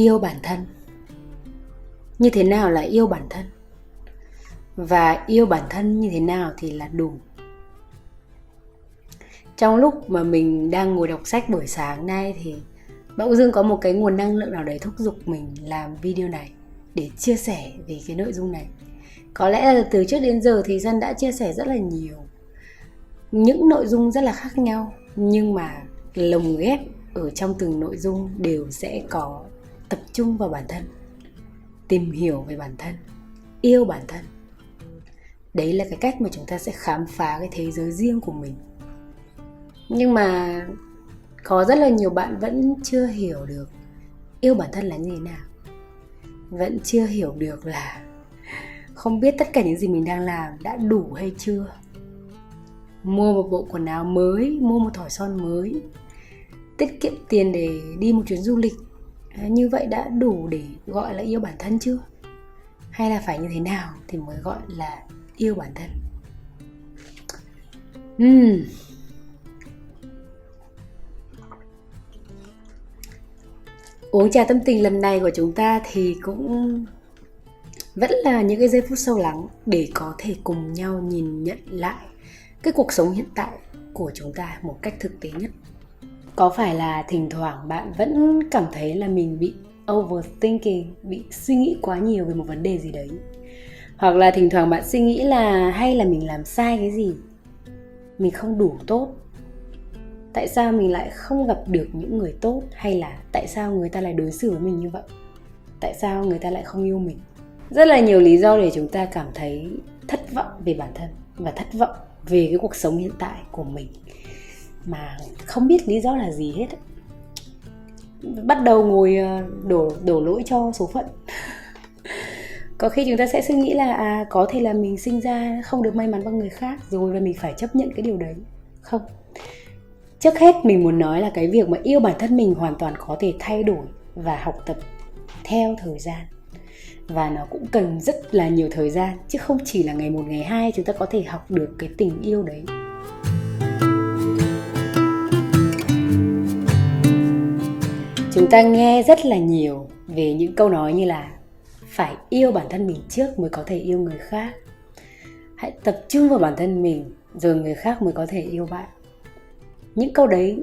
Yêu bản thân. Như thế nào là yêu bản thân? Và yêu bản thân như thế nào thì là đủ? Trong lúc mà mình đang ngồi đọc sách buổi sáng nay thì bỗng dưng có một cái nguồn năng lượng nào đấy thúc giục mình làm video này để chia sẻ về cái nội dung này. Có lẽ là từ trước đến giờ thì Dân đã chia sẻ rất là nhiều những nội dung rất là khác nhau, nhưng mà lồng ghép ở trong từng nội dung đều sẽ có tập trung vào bản thân, tìm hiểu về bản thân, yêu bản thân. Đấy là cái cách mà chúng ta sẽ khám phá cái thế giới riêng của mình. Nhưng mà có rất là nhiều bạn vẫn chưa hiểu được yêu bản thân là như thế nào. Vẫn chưa hiểu được là không biết tất cả những gì mình đang làm đã đủ hay chưa. Mua một bộ quần áo mới, mua một thỏi son mới, tiết kiệm tiền để đi một chuyến du lịch, như vậy đã đủ để gọi là yêu bản thân chưa? Hay là phải như thế nào thì mới gọi là yêu bản thân? Uống trà tâm tình lần này của chúng ta thì cũng vẫn là những cái giây phút sâu lắng để có thể cùng nhau nhìn nhận lại cái cuộc sống hiện tại của chúng ta một cách thực tế nhất. Có phải là thỉnh thoảng bạn vẫn cảm thấy là mình bị overthinking, bị suy nghĩ quá nhiều về một vấn đề gì đấy? Hoặc là thỉnh thoảng bạn suy nghĩ là hay là mình làm sai cái gì? Mình không đủ tốt? Tại sao mình lại không gặp được những người tốt? Hay là tại sao người ta lại đối xử với mình như vậy? Tại sao người ta lại không yêu mình? Rất là nhiều lý do để chúng ta cảm thấy thất vọng về bản thân và thất vọng về cái cuộc sống hiện tại của mình mà không biết lý do là gì hết. Bắt đầu ngồi đổ lỗi cho số phận. Có khi chúng ta sẽ suy nghĩ là có thể là mình sinh ra không được may mắn bằng người khác rồi và mình phải chấp nhận cái điều đấy. Không. Trước hết mình muốn nói là cái việc mà yêu bản thân mình hoàn toàn có thể thay đổi và học tập theo thời gian. Và nó cũng cần rất là nhiều thời gian, chứ không chỉ là ngày một ngày hai chúng ta có thể học được cái tình yêu đấy. Chúng ta nghe rất là nhiều về những câu nói như là phải yêu bản thân mình trước mới có thể yêu người khác. Hãy tập trung vào bản thân mình rồi người khác mới có thể yêu bạn. Những câu đấy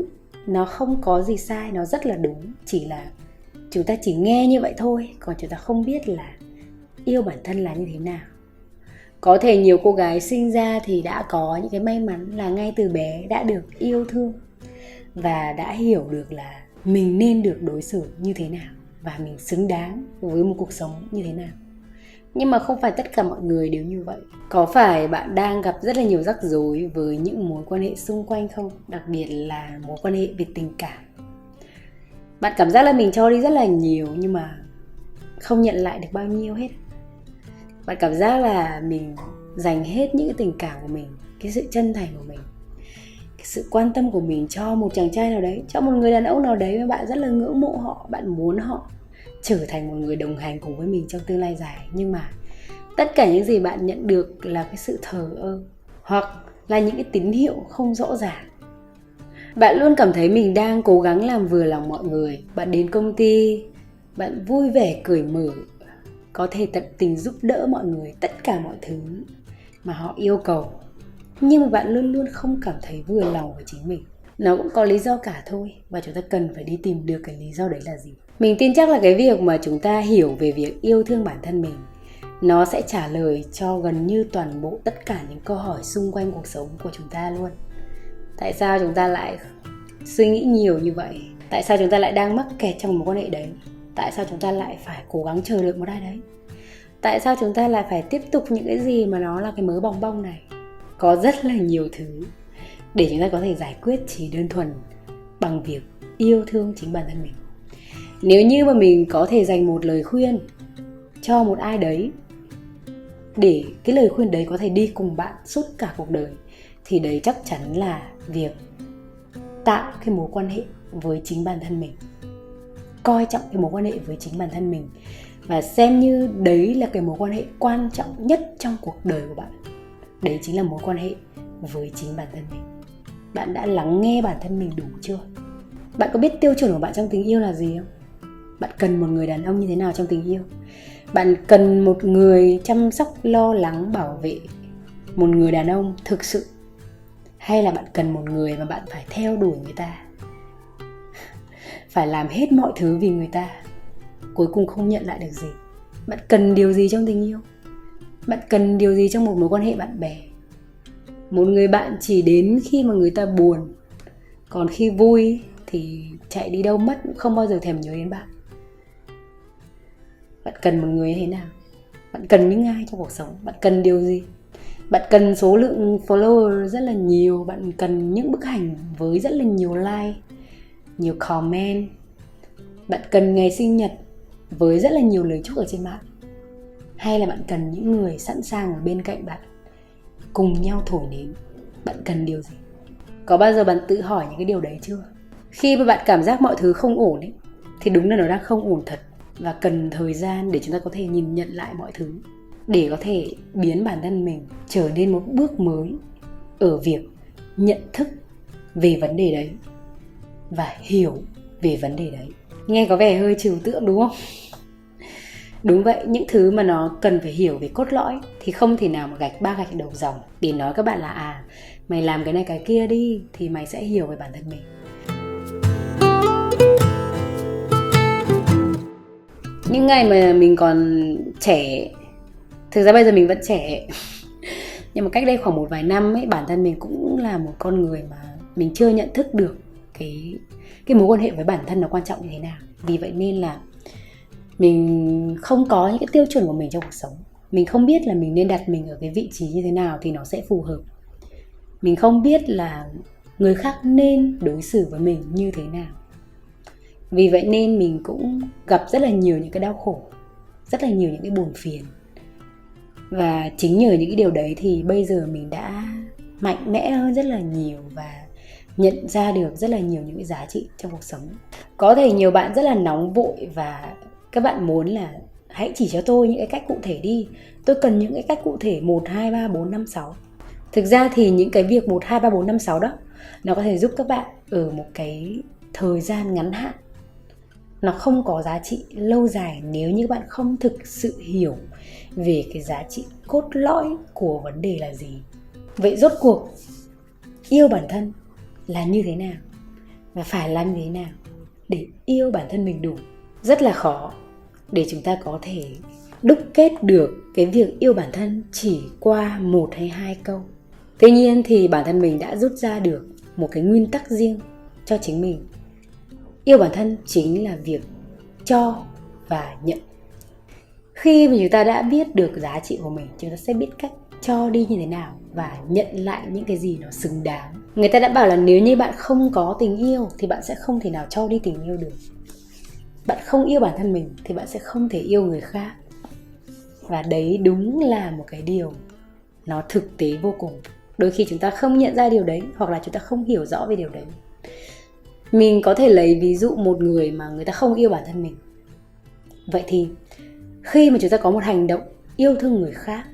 nó không có gì sai, nó rất là đúng. Chỉ là chúng ta chỉ nghe như vậy thôi, còn chúng ta không biết là yêu bản thân là như thế nào. Có thể nhiều cô gái sinh ra thì đã có những cái may mắn là ngay từ bé đã được yêu thương và đã hiểu được là mình nên được đối xử như thế nào và mình xứng đáng với một cuộc sống như thế nào. Nhưng mà không phải tất cả mọi người đều như vậy. Có phải bạn đang gặp rất là nhiều rắc rối với những mối quan hệ xung quanh không? Đặc biệt là mối quan hệ về tình cảm. Bạn cảm giác là mình cho đi rất là nhiều nhưng mà không nhận lại được bao nhiêu hết. Bạn cảm giác là mình dành hết những cái tình cảm của mình, cái sự chân thành của mình, cái sự quan tâm của mình cho một chàng trai nào đấy, cho một người đàn ông nào đấy mà bạn rất là ngưỡng mộ họ, bạn muốn họ trở thành một người đồng hành cùng với mình trong tương lai dài. Nhưng mà tất cả những gì bạn nhận được là cái sự thờ ơ hoặc là những cái tín hiệu không rõ ràng. Bạn luôn cảm thấy mình đang cố gắng làm vừa lòng mọi người. Bạn đến công ty, bạn vui vẻ cởi mở, có thể tận tình giúp đỡ mọi người tất cả mọi thứ mà họ yêu cầu. Nhưng mà bạn luôn luôn không cảm thấy vừa lòng với chính mình. Nó cũng có lý do cả thôi, và chúng ta cần phải đi tìm được cái lý do đấy là gì. Mình tin chắc là cái việc mà chúng ta hiểu về việc yêu thương bản thân mình, nó sẽ trả lời cho gần như toàn bộ tất cả những câu hỏi xung quanh cuộc sống của chúng ta luôn. Tại sao chúng ta lại suy nghĩ nhiều như vậy? Tại sao chúng ta lại đang mắc kẹt trong một mối quan hệ đấy? Tại sao chúng ta lại phải cố gắng chờ đợi một ai đấy? Tại sao chúng ta lại phải tiếp tục những cái gì mà nó là cái mớ bong bong này? Có rất là nhiều thứ để chúng ta có thể giải quyết chỉ đơn thuần bằng việc yêu thương chính bản thân mình. Nếu như mà mình có thể dành một lời khuyên cho một ai đấy để cái lời khuyên đấy có thể đi cùng bạn suốt cả cuộc đời, thì đấy chắc chắn là việc tạo cái mối quan hệ với chính bản thân mình, coi trọng cái mối quan hệ với chính bản thân mình và xem như đấy là cái mối quan hệ quan trọng nhất trong cuộc đời của bạn. Đấy chính là mối quan hệ với chính bản thân mình. Bạn đã lắng nghe bản thân mình đủ chưa? Bạn có biết tiêu chuẩn của bạn trong tình yêu là gì không? Bạn cần một người đàn ông như thế nào trong tình yêu? Bạn cần một người chăm sóc, lo lắng, bảo vệ, một người đàn ông thực sự, hay là bạn cần một người mà bạn phải theo đuổi người ta, phải làm hết mọi thứ vì người ta, cuối cùng không nhận lại được gì? Bạn cần điều gì trong tình yêu? Bạn cần điều gì trong một mối quan hệ bạn bè? Một người bạn chỉ đến khi mà người ta buồn, còn khi vui thì chạy đi đâu mất, không bao giờ thèm nhớ đến bạn. Bạn cần một người như thế nào? Bạn cần những ai trong cuộc sống? Bạn cần điều gì? Bạn cần số lượng follower rất là nhiều, bạn cần những bức ảnh với rất là nhiều like, nhiều comment. Bạn cần ngày sinh nhật với rất là nhiều lời chúc ở trên mạng. Hay là bạn cần những người sẵn sàng ở bên cạnh bạn, cùng nhau thổi nến? Bạn cần điều gì? Có bao giờ bạn tự hỏi những cái điều đấy chưa? Khi mà bạn cảm giác mọi thứ không ổn ấy, thì đúng là nó đang không ổn thật. Và cần thời gian để chúng ta có thể nhìn nhận lại mọi thứ, để có thể biến bản thân mình trở nên một bước mới ở việc nhận thức về vấn đề đấy và hiểu về vấn đề đấy. Nghe có vẻ hơi trừu tượng đúng không? Đúng vậy, những thứ mà nó cần phải hiểu về cốt lõi thì không thể nào mà gạch ba gạch đầu dòng để nói các bạn là mày làm cái này cái kia đi thì mày sẽ hiểu về bản thân mình. Những ngày mà mình còn trẻ, thực ra bây giờ mình vẫn trẻ nhưng mà cách đây khoảng một vài năm ấy, bản thân mình cũng là một con người mà mình chưa nhận thức được cái mối quan hệ với bản thân nó quan trọng như thế nào. Vì vậy nên là mình không có những cái tiêu chuẩn của mình trong cuộc sống. Mình không biết là mình nên đặt mình ở cái vị trí như thế nào thì nó sẽ phù hợp. Mình không biết là người khác nên đối xử với mình như thế nào. Vì vậy nên mình cũng gặp rất là nhiều những cái đau khổ, rất là nhiều những cái buồn phiền. Và chính nhờ những cái điều đấy thì bây giờ mình đã mạnh mẽ hơn rất là nhiều và nhận ra được rất là nhiều những cái giá trị trong cuộc sống. Có thể nhiều bạn rất là nóng vội và các bạn muốn là hãy chỉ cho tôi những cái cách cụ thể đi. Tôi cần những cái cách cụ thể 1, 2, 3, 4, 5, 6. Thực ra thì những cái việc 1, 2, 3, 4, 5, 6 đó nó có thể giúp các bạn ở một cái thời gian ngắn hạn. Nó không có giá trị lâu dài nếu như các bạn không thực sự hiểu về cái giá trị cốt lõi của vấn đề là gì. Vậy rốt cuộc yêu bản thân là như thế nào? Và phải làm như thế nào để yêu bản thân mình đủ? Rất là khó để chúng ta có thể đúc kết được cái việc yêu bản thân chỉ qua 1 hay 2 câu. Tuy nhiên thì bản thân mình đã rút ra được một cái nguyên tắc riêng cho chính mình. Yêu bản thân chính là việc cho và nhận. Khi mà chúng ta đã biết được giá trị của mình, chúng ta sẽ biết cách cho đi như thế nào và nhận lại những cái gì nó xứng đáng. Người ta đã bảo là nếu như bạn không có tình yêu thì bạn sẽ không thể nào cho đi tình yêu được. Bạn không yêu bản thân mình thì bạn sẽ không thể yêu người khác. Và đấy đúng là một cái điều nó thực tế vô cùng. Đôi khi chúng ta không nhận ra điều đấy, hoặc là chúng ta không hiểu rõ về điều đấy. Mình có thể lấy ví dụ một người mà người ta không yêu bản thân mình. Vậy thì khi mà chúng ta có một hành động yêu thương người khác,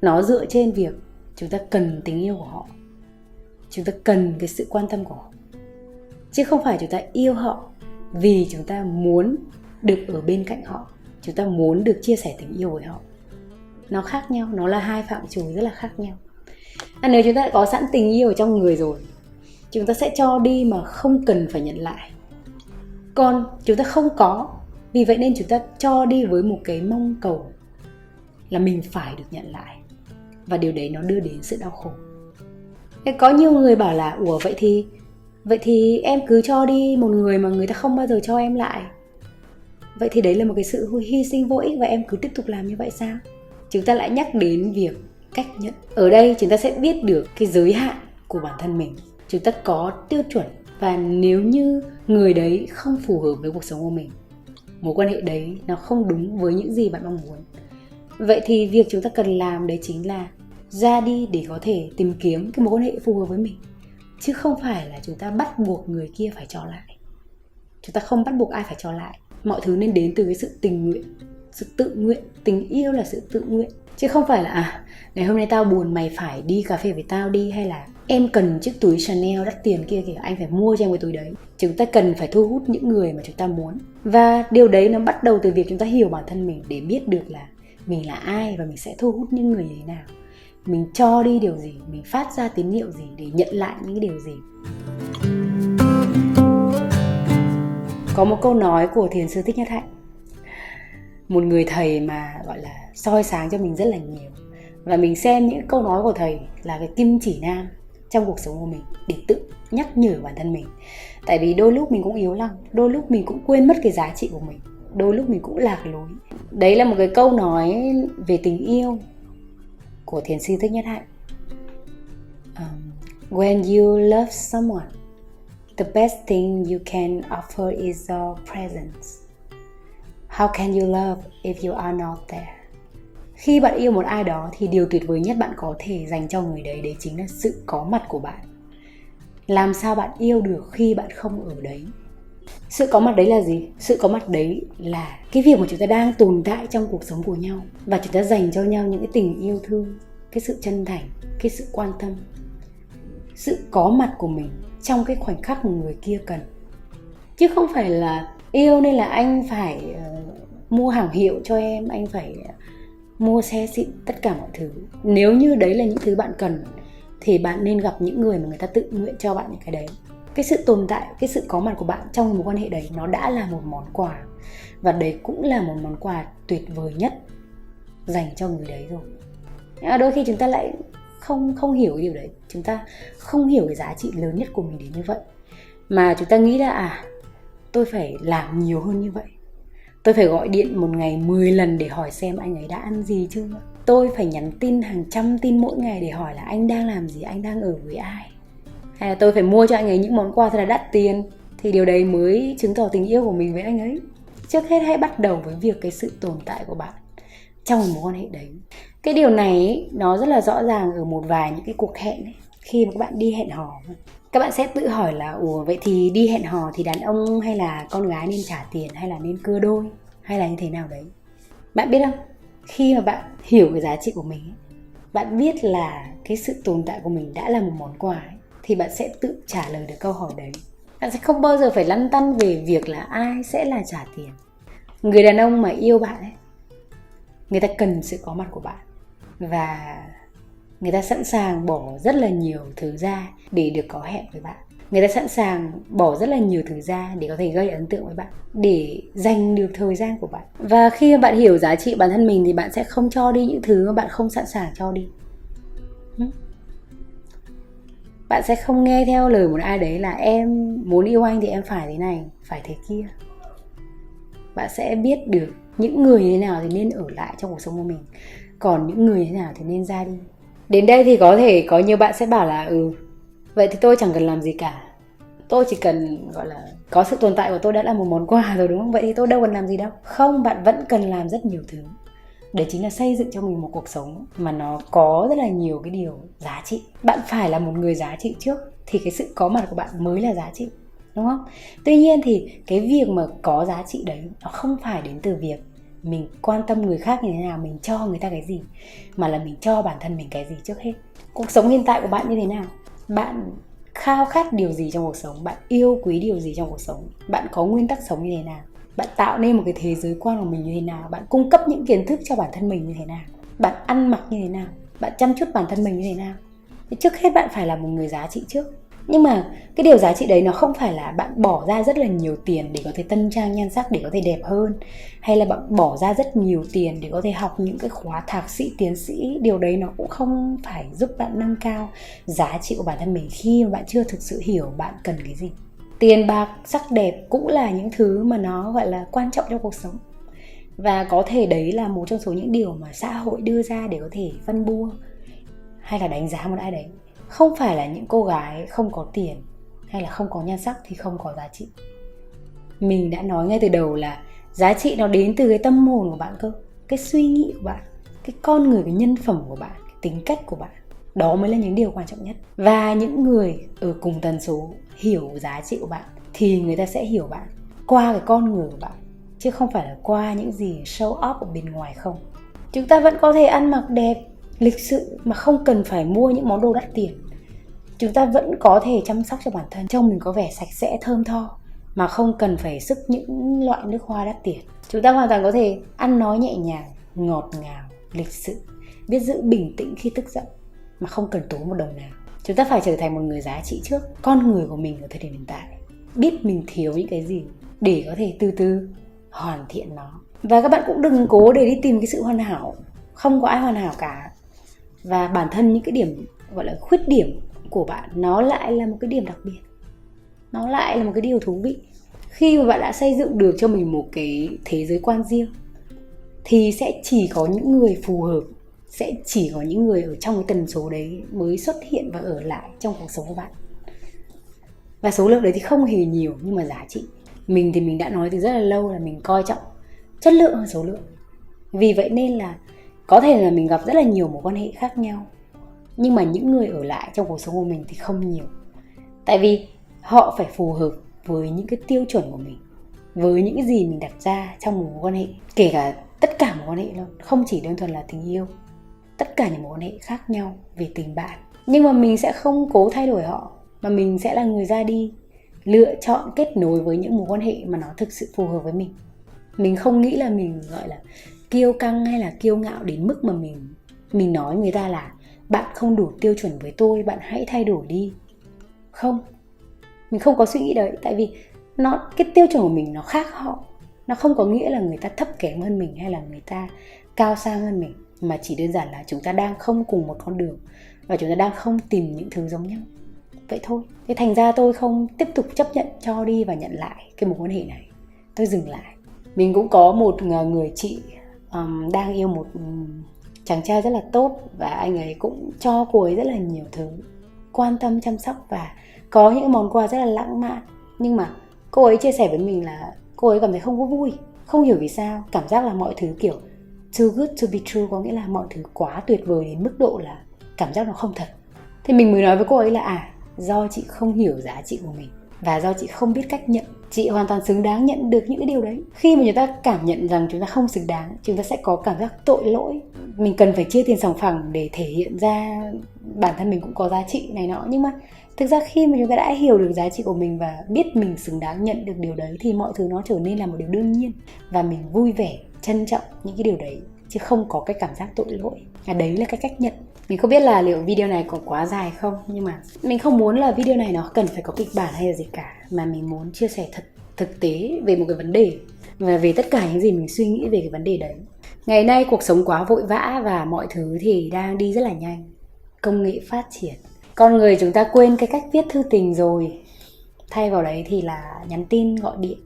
nó dựa trên việc chúng ta cần tình yêu của họ, chúng ta cần cái sự quan tâm của họ, chứ không phải chúng ta yêu họ vì chúng ta muốn được ở bên cạnh họ, chúng ta muốn được chia sẻ tình yêu với họ. Nó khác nhau, nó là hai phạm trù rất là khác nhau. Nếu chúng ta đã có sẵn tình yêu ở trong người rồi, chúng ta sẽ cho đi mà không cần phải nhận lại. Còn chúng ta không có, vì vậy nên chúng ta cho đi với một cái mong cầu là mình phải được nhận lại. Và điều đấy nó đưa đến sự đau khổ. Có nhiều người bảo là vậy thì em cứ cho đi một người mà người ta không bao giờ cho em lại. Vậy thì đấy là một cái sự hy sinh vô ích và em cứ tiếp tục làm như vậy sao? Chúng ta lại nhắc đến việc cách nhận. Ở đây chúng ta sẽ biết được cái giới hạn của bản thân mình. Chúng ta có tiêu chuẩn, và nếu như người đấy không phù hợp với cuộc sống của mình, mối quan hệ đấy nó không đúng với những gì bạn mong muốn, vậy thì việc chúng ta cần làm đấy chính là ra đi để có thể tìm kiếm cái mối quan hệ phù hợp với mình, chứ không phải là chúng ta bắt buộc người kia phải cho lại. Chúng ta không bắt buộc ai phải cho lại. Mọi thứ nên đến từ cái sự tình nguyện, sự tự nguyện. Tình yêu là sự tự nguyện, Chứ không phải là ngày hôm nay tao buồn mày phải đi cà phê với tao đi, hay là em cần chiếc túi Chanel đắt tiền kia kìa, anh phải mua cho em cái túi đấy. Chúng ta cần phải thu hút những người mà chúng ta muốn. Và điều đấy nó bắt đầu từ việc chúng ta hiểu bản thân mình để biết được là mình là ai và mình sẽ thu hút những người như thế nào. Mình cho đi điều gì, mình phát ra tín hiệu gì để nhận lại những cái điều gì. Có một câu nói của Thiền sư Thích Nhất Hạnh, một người thầy mà gọi là soi sáng cho mình rất là nhiều. Và mình xem những câu nói của thầy là cái kim chỉ nam trong cuộc sống của mình để tự nhắc nhở bản thân mình. Tại vì đôi lúc mình cũng yếu lòng, đôi lúc mình cũng quên mất cái giá trị của mình, đôi lúc mình cũng lạc lối. Đấy là một cái câu nói về tình yêu của Thiền sư Thích Nhất Hạnh. When you love someone, the best thing you can offer is your presence. How can you love if you are not there? Khi bạn yêu một ai đó thì điều tuyệt vời nhất bạn có thể dành cho người đấy, đấy chính là sự có mặt của bạn. Làm sao bạn yêu được khi bạn không ở đấy? Sự có mặt đấy là gì? Sự có mặt đấy là cái việc mà chúng ta đang tồn tại trong cuộc sống của nhau, và chúng ta dành cho nhau những cái tình yêu thương, cái sự chân thành, cái sự quan tâm. Sự có mặt của mình trong cái khoảnh khắc mà người kia cần. Chứ không phải là yêu nên là anh phải mua hàng hiệu cho em, anh phải mua xe xịn, tất cả mọi thứ. Nếu như đấy là những thứ bạn cần thì bạn nên gặp những người mà người ta tự nguyện cho bạn những cái đấy. Cái sự tồn tại, cái sự có mặt của bạn trong mối quan hệ đấy nó đã là một món quà. Và đấy cũng là một món quà tuyệt vời nhất dành cho người đấy rồi. Đôi khi chúng ta lại không hiểu cái điều đấy. Chúng ta không hiểu cái giá trị lớn nhất của mình đến như vậy. Mà chúng ta nghĩ là tôi phải làm nhiều hơn như vậy. Tôi phải gọi điện một ngày 10 lần để hỏi xem anh ấy đã ăn gì chưa. Tôi phải nhắn tin hàng trăm tin mỗi ngày để hỏi là anh đang làm gì, anh đang ở với ai. Hay là tôi phải mua cho anh ấy những món quà thật là đắt tiền. Thì điều đấy mới chứng tỏ tình yêu của mình với anh ấy. Trước hết hãy bắt đầu với việc cái sự tồn tại của bạn trong một mối quan hệ đấy. Cái điều này ấy, nó rất là rõ ràng ở một vài những cái cuộc hẹn ấy. Khi mà các bạn đi hẹn hò, các bạn sẽ tự hỏi là vậy thì đi hẹn hò thì đàn ông hay là con gái nên trả tiền, hay là nên cưa đôi, hay là như thế nào đấy. Bạn biết không, khi mà bạn hiểu cái giá trị của mình ấy, bạn biết là cái sự tồn tại của mình đã là một món quà ấy, thì bạn sẽ tự trả lời được câu hỏi đấy. Bạn sẽ không bao giờ phải lăn tăn về việc là ai sẽ là trả tiền. Người đàn ông mà yêu bạn ấy, người ta cần sự có mặt của bạn. Và người ta sẵn sàng bỏ rất là nhiều thứ ra để được có hẹn với bạn. Người ta sẵn sàng bỏ rất là nhiều thứ ra để có thể gây ấn tượng với bạn, để dành được thời gian của bạn. Và khi bạn hiểu giá trị bản thân mình thì bạn sẽ không cho đi những thứ mà bạn không sẵn sàng cho đi. Bạn sẽ không nghe theo lời một ai đấy là em muốn yêu anh thì em phải thế này, phải thế kia. Bạn sẽ biết được những người như thế nào thì nên ở lại trong cuộc sống của mình, còn những người như thế nào thì nên ra đi. Đến đây thì có thể có nhiều bạn sẽ bảo là vậy thì tôi chẳng cần làm gì cả. Tôi chỉ cần gọi là có sự tồn tại của tôi đã là một món quà rồi đúng không? Vậy thì tôi đâu cần làm gì đâu. Không, bạn vẫn cần làm rất nhiều thứ. Đấy chính là xây dựng cho mình một cuộc sống mà nó có rất là nhiều cái điều giá trị. Bạn phải là một người giá trị trước thì cái sự có mặt của bạn mới là giá trị, đúng không? Tuy nhiên thì cái việc mà có giá trị đấy nó không phải đến từ việc mình quan tâm người khác như thế nào, mình cho người ta cái gì, mà là mình cho bản thân mình cái gì trước hết. Cuộc sống hiện tại của bạn như thế nào? Bạn khao khát điều gì trong cuộc sống? Bạn yêu quý điều gì trong cuộc sống? Bạn có nguyên tắc sống như thế nào? Bạn tạo nên một cái thế giới quan của mình như thế nào? Bạn cung cấp những kiến thức cho bản thân mình như thế nào? Bạn ăn mặc như thế nào? Bạn chăm chút bản thân mình như thế nào? Thì trước hết bạn phải là một người giá trị trước. Nhưng mà cái điều giá trị đấy nó không phải là bạn bỏ ra rất là nhiều tiền để có thể tân trang nhan sắc, để có thể đẹp hơn, hay là bạn bỏ ra rất nhiều tiền để có thể học những cái khóa thạc sĩ, tiến sĩ. Điều đấy nó cũng không phải giúp bạn nâng cao giá trị của bản thân mình khi mà bạn chưa thực sự hiểu bạn cần cái gì. Tiền bạc, sắc đẹp cũng là những thứ mà nó gọi là quan trọng trong cuộc sống. Và có thể đấy là một trong số những điều mà xã hội đưa ra để có thể phân bua hay là đánh giá một ai đấy. Không phải là những cô gái không có tiền hay là không có nhan sắc thì không có giá trị. Mình đã nói ngay từ đầu là giá trị nó đến từ cái tâm hồn của bạn cơ, cái suy nghĩ của bạn, cái con người, cái nhân phẩm của bạn, cái tính cách của bạn. Đó mới là những điều quan trọng nhất. Và những người ở cùng tần số hiểu giá trị của bạn thì người ta sẽ hiểu bạn qua cái con người của bạn, chứ không phải là qua những gì show off ở bên ngoài không. Chúng ta vẫn có thể ăn mặc đẹp, lịch sự mà không cần phải mua những món đồ đắt tiền. Chúng ta vẫn có thể chăm sóc cho bản thân, trông mình có vẻ sạch sẽ thơm tho mà không cần phải sức những loại nước hoa đắt tiền. Chúng ta hoàn toàn có thể ăn nói nhẹ nhàng, ngọt ngào, lịch sự, biết giữ bình tĩnh khi tức giận mà không cần tốn một đồng nào. Chúng ta phải trở thành một người giá trị trước con người của mình ở thời điểm hiện tại, biết mình thiếu những cái gì để có thể từ từ hoàn thiện nó. Và các bạn cũng đừng cố để đi tìm cái sự hoàn hảo, không có ai hoàn hảo cả. Và bản thân những cái điểm gọi là khuyết điểm của bạn nó lại là một cái điểm đặc biệt, nó lại là một cái điều thú vị. Khi mà bạn đã xây dựng được cho mình một cái thế giới quan riêng thì sẽ chỉ có những người phù hợp, sẽ chỉ có những người ở trong cái tần số đấy mới xuất hiện và ở lại trong cuộc sống của bạn. Và số lượng đấy thì không hề nhiều nhưng mà giá trị. Mình thì mình đã nói từ rất là lâu là mình coi trọng chất lượng hơn số lượng. Vì vậy nên là có thể là mình gặp rất là nhiều mối quan hệ khác nhau, nhưng mà những người ở lại trong cuộc sống của mình thì không nhiều. Tại vì họ phải phù hợp với những cái tiêu chuẩn của mình, với những cái gì mình đặt ra trong một mối quan hệ. Kể cả tất cả mối quan hệ luôn, không chỉ đơn thuần là tình yêu, tất cả những mối quan hệ khác nhau về tình bạn. Nhưng mà mình sẽ không cố thay đổi họ, mà mình sẽ là người ra đi, lựa chọn kết nối với những mối quan hệ mà nó thực sự phù hợp với mình. Mình không nghĩ là mình gọi là kiêu căng hay là kiêu ngạo đến mức mà mình nói người ta là bạn không đủ tiêu chuẩn với tôi, bạn hãy thay đổi đi. Không, mình không có suy nghĩ đấy. Tại vì cái tiêu chuẩn của mình nó khác họ. Nó không có nghĩa là người ta thấp kém hơn mình hay là người ta cao sang hơn mình, mà chỉ đơn giản là chúng ta đang không cùng một con đường và chúng ta đang không tìm những thứ giống nhau. Vậy thôi. Thế thành ra tôi không tiếp tục chấp nhận cho đi và nhận lại cái mối quan hệ này. Tôi dừng lại. Mình cũng có một người chị đang yêu một chàng trai rất là tốt, và anh ấy cũng cho cô ấy rất là nhiều thứ, quan tâm chăm sóc và có những món quà rất là lãng mạn. Nhưng mà cô ấy chia sẻ với mình là cô ấy cảm thấy không có vui. Không hiểu vì sao, cảm giác là mọi thứ kiểu too good to be true, có nghĩa là mọi thứ quá tuyệt vời đến mức độ là cảm giác nó không thật. Thì mình mới nói với cô ấy là do chị không hiểu giá trị của mình và do chị không biết cách nhận. Chị hoàn toàn xứng đáng nhận được những cái điều đấy. Khi mà chúng ta cảm nhận rằng chúng ta không xứng đáng, chúng ta sẽ có cảm giác tội lỗi. Mình cần phải chia tiền sòng phẳng để thể hiện ra bản thân mình cũng có giá trị này nọ. Nhưng mà thực ra khi mà chúng ta đã hiểu được giá trị của mình và biết mình xứng đáng nhận được điều đấy thì mọi thứ nó trở nên là một điều đương nhiên. Và mình vui vẻ, trân trọng những cái điều đấy, chứ không có cái cảm giác tội lỗi. Đấy là cái cách nhận. Mình không biết là liệu video này có quá dài không, nhưng mà mình không muốn là video này nó cần phải có kịch bản hay là gì cả, mà mình muốn chia sẻ thật thực tế về một cái vấn đề và về tất cả những gì mình suy nghĩ về cái vấn đề đấy. Ngày nay cuộc sống quá vội vã và mọi thứ thì đang đi rất là nhanh. Công nghệ phát triển, con người chúng ta quên cái cách viết thư tình rồi, thay vào đấy thì là nhắn tin, gọi điện.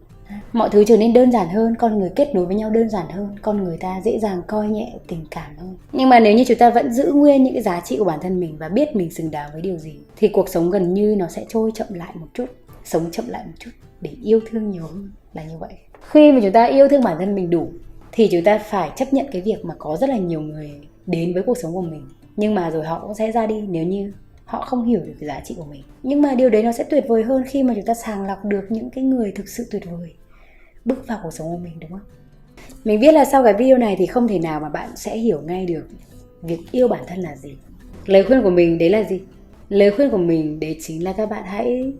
Mọi thứ trở nên đơn giản hơn, con người kết nối với nhau đơn giản hơn, con người ta dễ dàng coi nhẹ tình cảm hơn. Nhưng mà nếu như chúng ta vẫn giữ nguyên những cái giá trị của bản thân mình và biết mình xứng đáng với điều gì, thì cuộc sống gần như nó sẽ trôi chậm lại một chút, sống chậm lại một chút để yêu thương nhiều hơn, là như vậy. Khi mà chúng ta yêu thương bản thân mình đủ thì chúng ta phải chấp nhận cái việc mà có rất là nhiều người đến với cuộc sống của mình, nhưng mà rồi họ cũng sẽ ra đi nếu như họ không hiểu được cái giá trị của mình. Nhưng mà điều đấy nó sẽ tuyệt vời hơn khi mà chúng ta sàng lọc được những cái người thực sự tuyệt vời bước vào cuộc sống của mình, đúng không? Mình biết là sau cái video này thì không thể nào mà bạn sẽ hiểu ngay được việc yêu bản thân là gì. Lời khuyên của mình đấy là gì? Lời khuyên của mình đấy chính là các bạn hãy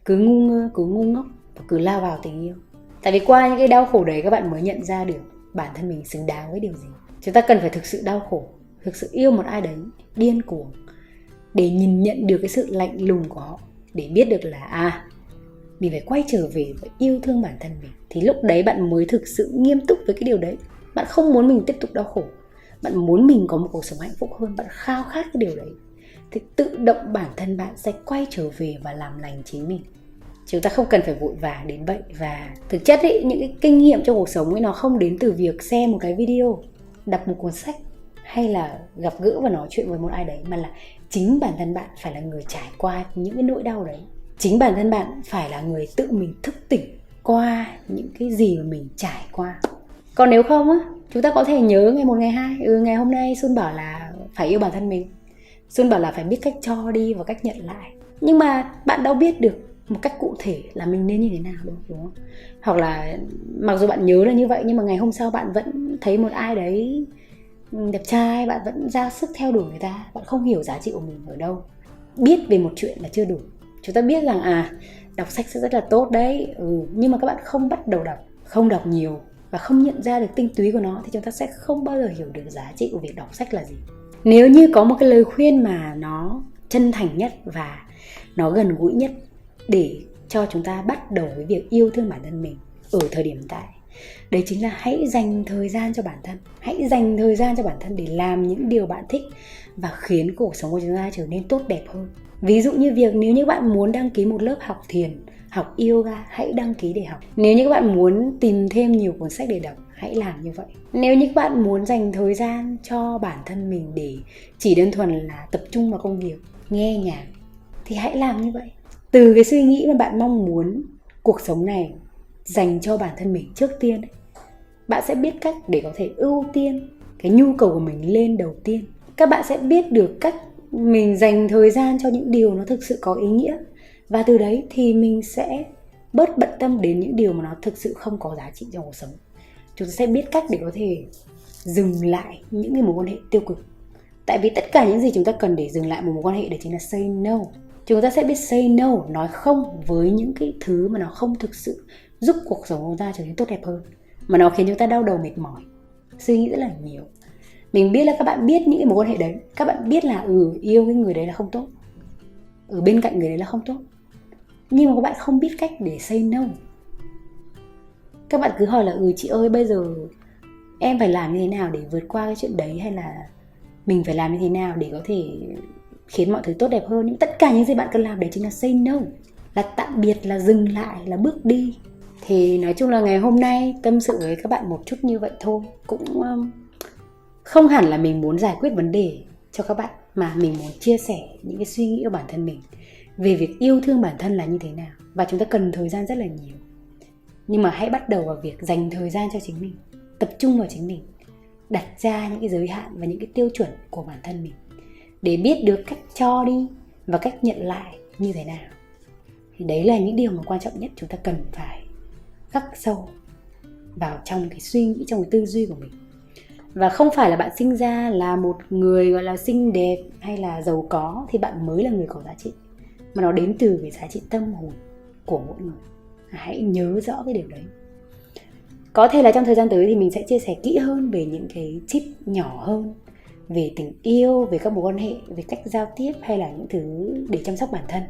cứ ngu ngơ, cứ ngu ngốc và cứ lao vào tình yêu. Tại vì qua những cái đau khổ đấy các bạn mới nhận ra được bản thân mình xứng đáng với điều gì. Chúng ta cần phải thực sự đau khổ, thực sự yêu một ai đấy điên cuồng để nhìn nhận được cái sự lạnh lùng của họ, để biết được là mình phải quay trở về và yêu thương bản thân mình. Thì lúc đấy bạn mới thực sự nghiêm túc với cái điều đấy. Bạn không muốn mình tiếp tục đau khổ, bạn muốn mình có một cuộc sống hạnh phúc hơn, bạn khao khát cái điều đấy, thì tự động bản thân bạn sẽ quay trở về và làm lành chính mình. Chúng ta không cần phải vội vàng đến vậy. Và thực chất ấy, những cái kinh nghiệm trong cuộc sống ấy nó không đến từ việc xem một cái video, đọc một cuốn sách hay là gặp gỡ và nói chuyện với một ai đấy, mà là chính bản thân bạn phải là người trải qua những cái nỗi đau đấy. Chính bản thân bạn phải là người tự mình thức tỉnh qua những cái gì mà mình trải qua. Còn nếu không á, chúng ta có thể nhớ ngày 1, ngày 2. Ngày hôm nay Xuân bảo là phải yêu bản thân mình, Xuân bảo là phải biết cách cho đi và cách nhận lại. Nhưng mà bạn đâu biết được một cách cụ thể là mình nên như thế nào, đúng không? Hoặc là mặc dù bạn nhớ là như vậy, nhưng mà ngày hôm sau bạn vẫn thấy một ai đấy đẹp trai, bạn vẫn ra sức theo đuổi người ta, bạn không hiểu giá trị của mình ở đâu. Biết về một chuyện là chưa đủ. Chúng ta biết rằng đọc sách sẽ rất là tốt đấy, nhưng mà các bạn không bắt đầu đọc, không đọc nhiều và không nhận ra được tinh túy của nó thì chúng ta sẽ không bao giờ hiểu được giá trị của việc đọc sách là gì. Nếu như có một cái lời khuyên mà nó chân thành nhất và nó gần gũi nhất để cho chúng ta bắt đầu với việc yêu thương bản thân mình ở thời điểm hiện tại, đấy chính là hãy dành thời gian cho bản thân. Hãy dành thời gian cho bản thân để làm những điều bạn thích và khiến cuộc sống của chúng ta trở nên tốt đẹp hơn. Ví dụ như việc nếu như bạn muốn đăng ký một lớp học thiền, học yoga, hãy đăng ký để học. Nếu như các bạn muốn tìm thêm nhiều cuốn sách để đọc, hãy làm như vậy. Nếu như các bạn muốn dành thời gian cho bản thân mình để chỉ đơn thuần là tập trung vào công việc, nghe nhạc, thì hãy làm như vậy. Từ cái suy nghĩ mà bạn mong muốn cuộc sống này dành cho bản thân mình trước tiên, bạn sẽ biết cách để có thể ưu tiên cái nhu cầu của mình lên đầu tiên. Các bạn sẽ biết được cách mình dành thời gian cho những điều nó thực sự có ý nghĩa. Và từ đấy thì mình sẽ bớt bận tâm đến những điều mà nó thực sự không có giá trị trong cuộc sống. Chúng ta sẽ biết cách để có thể dừng lại những cái mối quan hệ tiêu cực. Tại vì tất cả những gì chúng ta cần để dừng lại một mối quan hệ đấy chính là say no. Chúng ta sẽ biết say no, nói không với những cái thứ mà nó không thực sự giúp cuộc sống của chúng ta trở nên tốt đẹp hơn, mà nó khiến chúng ta đau đầu mệt mỏi, suy nghĩ rất là nhiều. Mình biết là các bạn biết những cái mối quan hệ đấy, các bạn biết là yêu cái người đấy là không tốt, ở bên cạnh người đấy là không tốt, nhưng mà các bạn không biết cách để say no. Các bạn cứ hỏi là chị ơi bây giờ em phải làm như thế nào để vượt qua cái chuyện đấy, hay là mình phải làm như thế nào để có thể khiến mọi thứ tốt đẹp hơn. Nhưng tất cả những gì bạn cần làm đấy chính là say no, là tạm biệt, là dừng lại, là bước đi. Thì nói chung là ngày hôm nay tâm sự với các bạn một chút như vậy thôi. Cũng không hẳn là mình muốn giải quyết vấn đề cho các bạn, mà mình muốn chia sẻ những cái suy nghĩ của bản thân mình về việc yêu thương bản thân là như thế nào. Và chúng ta cần thời gian rất là nhiều, nhưng mà hãy bắt đầu vào việc dành thời gian cho chính mình, tập trung vào chính mình, đặt ra những cái giới hạn và những cái tiêu chuẩn của bản thân mình để biết được cách cho đi và cách nhận lại như thế nào. Thì đấy là những điều mà quan trọng nhất chúng ta cần phải khắc sâu vào trong cái suy nghĩ, trong cái tư duy của mình. Và không phải là bạn sinh ra là một người gọi là xinh đẹp hay là giàu có thì bạn mới là người có giá trị, mà nó đến từ cái giá trị tâm hồn của mỗi người. Hãy nhớ rõ cái điều đấy. Có thể là trong thời gian tới thì mình sẽ chia sẻ kỹ hơn về những cái tip nhỏ hơn về tình yêu, về các mối quan hệ, về cách giao tiếp hay là những thứ để chăm sóc bản thân.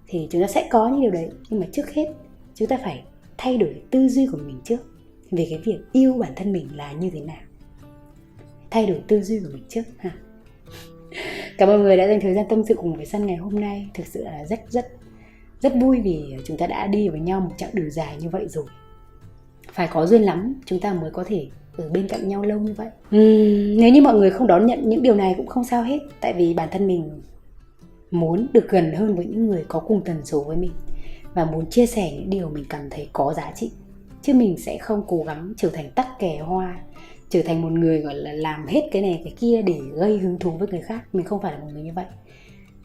Thì chúng ta sẽ có những điều đấy. Nhưng mà trước hết chúng ta phải thay đổi tư duy của mình trước về cái việc yêu bản thân mình là như thế nào. Thay đổi tư duy của mình trước ha. Cảm ơn mọi người đã dành thời gian tâm sự cùng với Sun ngày hôm nay. Thực sự là rất vui vì chúng ta đã đi với nhau một chặng đường dài như vậy rồi. Phải có duyên lắm chúng ta mới có thể ở bên cạnh nhau lâu như vậy. Nếu như mọi người không đón nhận những điều này cũng không sao hết. Tại vì bản thân mình muốn được gần hơn với những người có cùng tần số với mình và muốn chia sẻ những điều mình cảm thấy có giá trị. Chứ mình sẽ không cố gắng trở thành tắc kè hoa, trở thành một người gọi là làm hết cái này cái kia để gây hứng thú với người khác. Mình không phải là một người như vậy,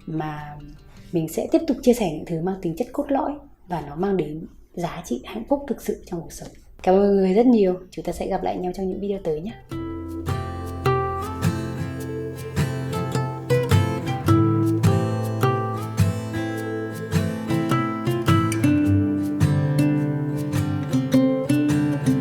mà mình sẽ tiếp tục chia sẻ những thứ mang tính chất cốt lõi và nó mang đến giá trị hạnh phúc thực sự trong cuộc sống. Cảm ơn mọi người rất nhiều. Chúng ta sẽ gặp lại nhau trong những video tới nhé.